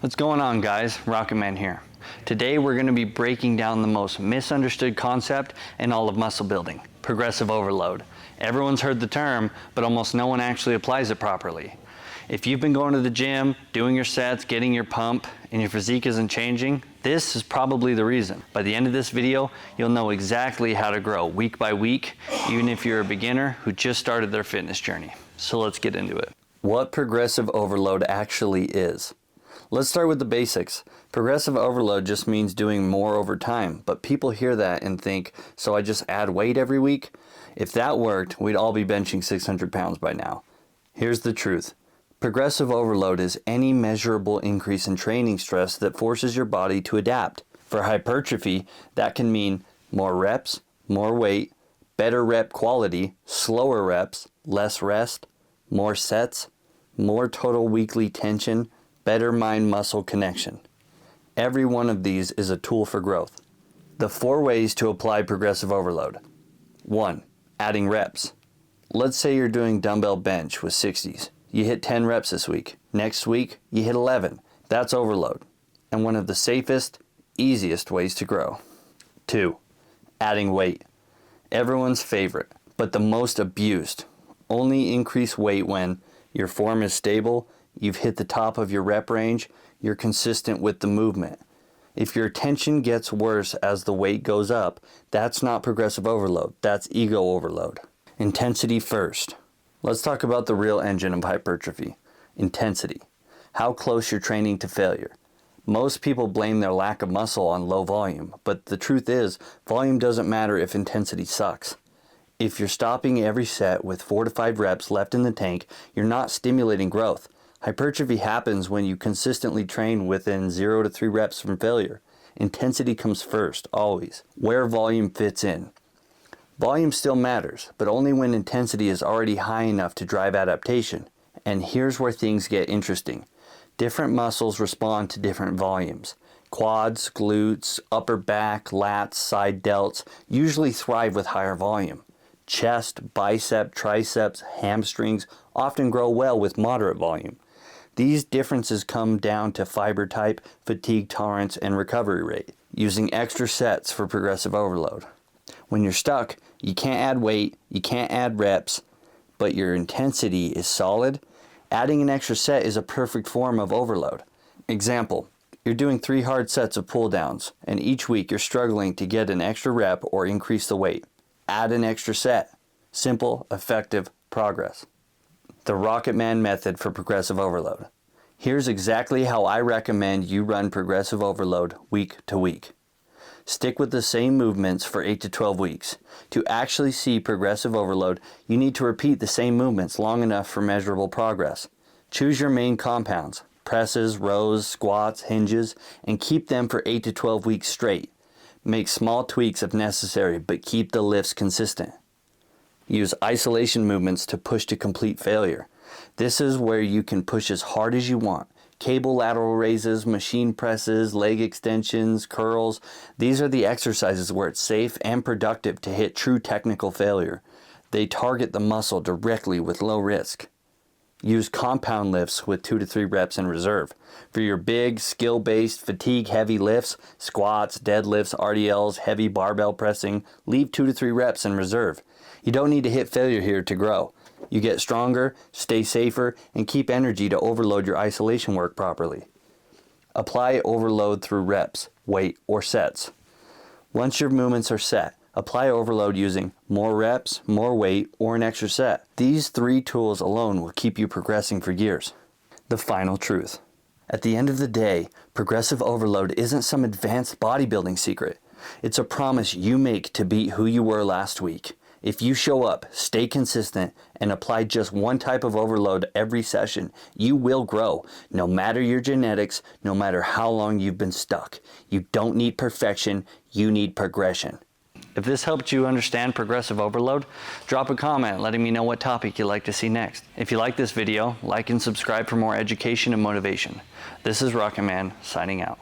What's going on, guys? Rocket Man here. Today we're going to be breaking down the most misunderstood concept in all of muscle building, progressive overload. Everyone's heard the term, but almost no one actually applies it properly. If you've been going to the gym, doing your sets, getting your pump, and your physique isn't changing, this is probably the reason. By the end of this video, you'll know exactly how to grow week by week, even if you're a beginner who just started their fitness journey. So let's get into it. What progressive overload actually is. Let's start with the basics. Progressive overload just means doing more over time, but people hear that and think, so I just add weight every week? If that worked, we'd all be benching 600 pounds by now. Here's the truth. Progressive overload is any measurable increase in training stress that forces your body to adapt. For hypertrophy, that can mean more reps, more weight, better rep quality, slower reps, less rest, more sets, more total weekly tension, better mind-muscle connection. Every one of these is a tool for growth. The 4 ways to apply progressive overload. 1. Adding reps. Let's say you're doing dumbbell bench with 60s. You hit 10 reps this week. Next week, you hit 11. That's overload, and one of the safest, easiest ways to grow. 2. Adding weight. Everyone's favorite, but the most abused. Only increase weight when your form is stable, you've hit the top of your rep range, you're consistent with the movement. If your tension gets worse as the weight goes up, that's not progressive overload, that's ego overload. Intensity first. Let's talk about the real engine of hypertrophy. Intensity. How close you're training to failure. Most people blame their lack of muscle on low volume, but the truth is, volume doesn't matter if intensity sucks. If you're stopping every set with 4 to 5 reps left in the tank, you're not stimulating growth. Hypertrophy happens when you consistently train within 0 to 3 reps from failure. Intensity comes first, always. Where volume fits in. Volume still matters, but only when intensity is already high enough to drive adaptation. And here's where things get interesting. Different muscles respond to different volumes. Quads, glutes, upper back, lats, side delts usually thrive with higher volume. Chest, bicep, triceps, hamstrings often grow well with moderate volume. These differences come down to fiber type, fatigue tolerance, and recovery rate, using extra sets for progressive overload. When you're stuck, you can't add weight, you can't add reps, but your intensity is solid. Adding an extra set is a perfect form of overload. Example, you're doing 3 hard sets of pull downs, and each week you're struggling to get an extra rep or increase the weight. Add an extra set. Simple, effective progress. The Rocket Man method for progressive overload. Here's exactly how I recommend you run progressive overload week to week. Stick with the same movements for 8 to 12 weeks. To actually see progressive overload, you need to repeat the same movements long enough for measurable progress. Choose your main compounds, presses, rows, squats, hinges, and keep them for 8 to 12 weeks straight. Make small tweaks if necessary, but keep the lifts consistent. Use isolation movements to push to complete failure. This is where you can push as hard as you want. Cable lateral raises, machine presses, leg extensions, curls. These are the exercises where it's safe and productive to hit true technical failure. They target the muscle directly with low risk. Use compound lifts with 2 to 3 reps in reserve. For your big, skill-based, fatigue-heavy lifts, squats, deadlifts, RDLs, heavy barbell pressing, leave 2 to 3 reps in reserve. You don't need to hit failure here to grow. You get stronger, stay safer, and keep energy to overload your isolation work properly. Apply overload through reps, weight, or sets. Once your movements are set, apply overload using more reps, more weight, or an extra set. These 3 tools alone will keep you progressing for years. The final truth. At the end of the day, progressive overload isn't some advanced bodybuilding secret. It's a promise you make to beat who you were last week. If you show up, stay consistent, and apply just one type of overload every session, you will grow, no matter your genetics, no matter how long you've been stuck. You don't need perfection, you need progression. If this helped you understand progressive overload, drop a comment letting me know what topic you'd like to see next. If you like this video, like and subscribe for more education and motivation. This is Rocket Man, signing out.